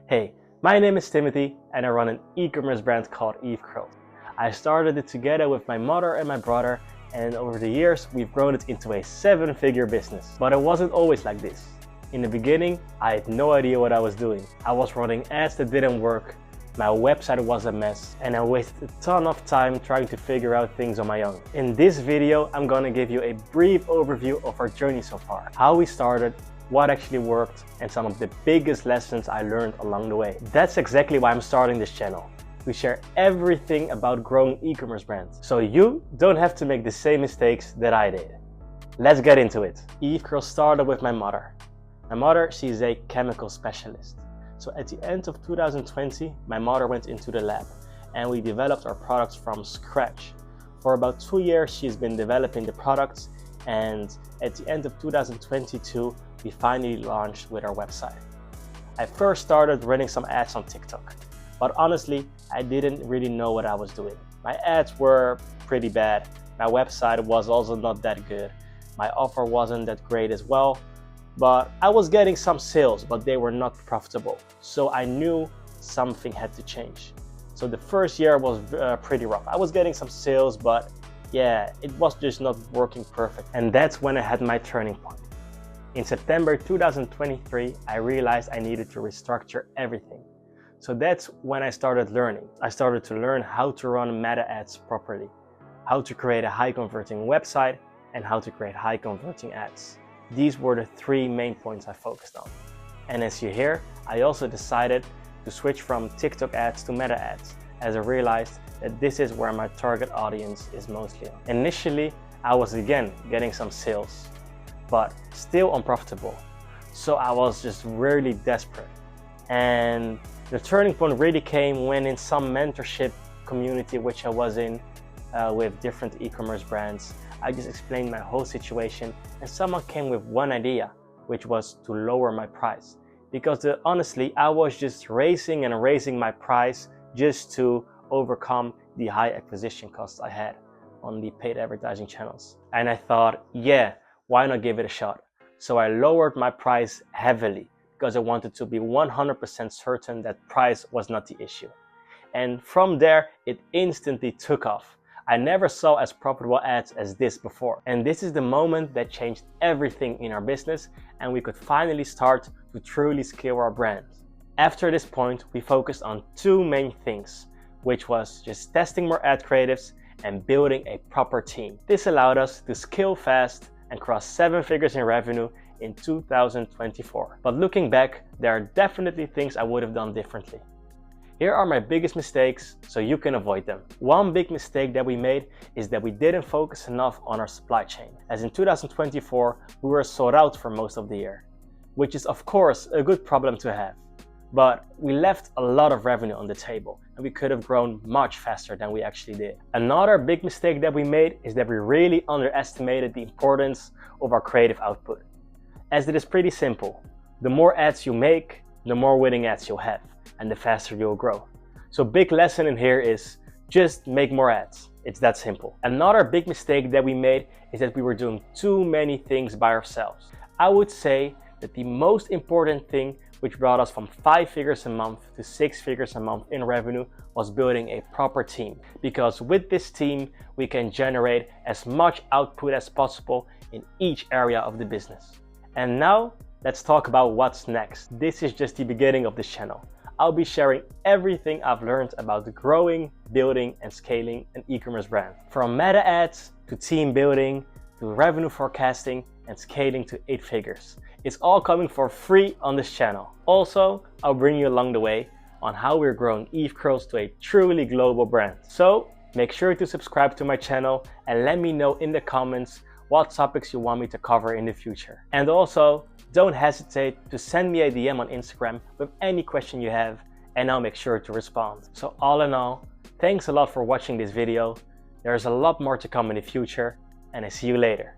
Hey, my name is Timothy and I run an e-commerce brand called Ecom. I started it together with my mother and my brother, and over the years we've grown it into a 7-figure business. But it wasn't always like this. In the beginning, I had no idea what I was doing. I was running ads that didn't work, my website was a mess, and I wasted a ton of time trying to figure out things on my own. In this video, I'm gonna give you a brief overview of our journey so far, how we started, what actually worked, and some of the biggest lessons I learned along the way. That's exactly why I'm starting this channel. We share everything about growing e-commerce brands, so you don't have to make the same mistakes that I did. Let's get into it. Ecom started with my mother. My mother, she's a chemical specialist. So at the end of 2020, my mother went into the lab and we developed our products from scratch. For about 2 years, she's been developing the products, and at the end of 2022, we finally launched with our website. I first started running some ads on TikTok, but honestly, I didn't really know what I was doing. My ads were pretty bad. My website was also not that good. My offer wasn't that great as well, but I was getting some sales, but they were not profitable. So I knew something had to change. So the first year was pretty rough. I was getting some sales, but yeah, it was just not working perfect. And that's when I had my turning point. In September 2023, I realized I needed to restructure everything. So that's when I started learning. I started to learn how to run meta ads properly, how to create a high converting website, and how to create high converting ads. These were the 3 main points I focused on. And as you hear, I also decided to switch from TikTok ads to meta ads, as I realized that this is where my target audience is mostly on. Initially, I was again getting some sales, but still unprofitable. So I was just really desperate. And the turning point really came when in some mentorship community which I was in with different e-commerce brands, I just explained my whole situation, and someone came with one idea, which was to lower my price. Because honestly, I was just raising and raising my price just to overcome the high acquisition costs I had on the paid advertising channels. And I thought, yeah, why not give it a shot? So I lowered my price heavily because I wanted to be 100% certain that price was not the issue. And from there, it instantly took off. I never saw as profitable ads as this before. And this is the moment that changed everything in our business, and we could finally start to truly scale our brand. After this point, we focused on 2 main things, which was just testing more ad creatives and building a proper team. This allowed us to scale fast and cross 7 figures in revenue in 2024. But looking back, there are definitely things I would have done differently. Here are my biggest mistakes so you can avoid them. One big mistake that we made is that we didn't focus enough on our supply chain. As in 2024, we were sold out for most of the year, which is of course a good problem to have. But we left a lot of revenue on the table, and we could have grown much faster than we actually did. Another big mistake that we made is that we really underestimated the importance of our creative output. As it is pretty simple, the more ads you make, the more winning ads you'll have, and the faster you'll grow. So big lesson in here is just make more ads. It's that simple. Another big mistake that we made is that we were doing too many things by ourselves. I would say that the most important thing which brought us from 5 figures a month to 6 figures a month in revenue was building a proper team. Because with this team, we can generate as much output as possible in each area of the business. And now, let's talk about what's next. This is just the beginning of this channel. I'll be sharing everything I've learned about growing, building, and scaling an e-commerce brand. From meta ads to team building to revenue forecasting and scaling to 8 figures. It's all coming for free on this channel. Also, I'll bring you along the way on how we're growing Eve Curls to a truly global brand. So make sure to subscribe to my channel and let me know in the comments what topics you want me to cover in the future. And also, don't hesitate to send me a DM on Instagram with any question you have, and I'll make sure to respond. So all in all, thanks a lot for watching this video. There's a lot more to come in the future, and I see you later.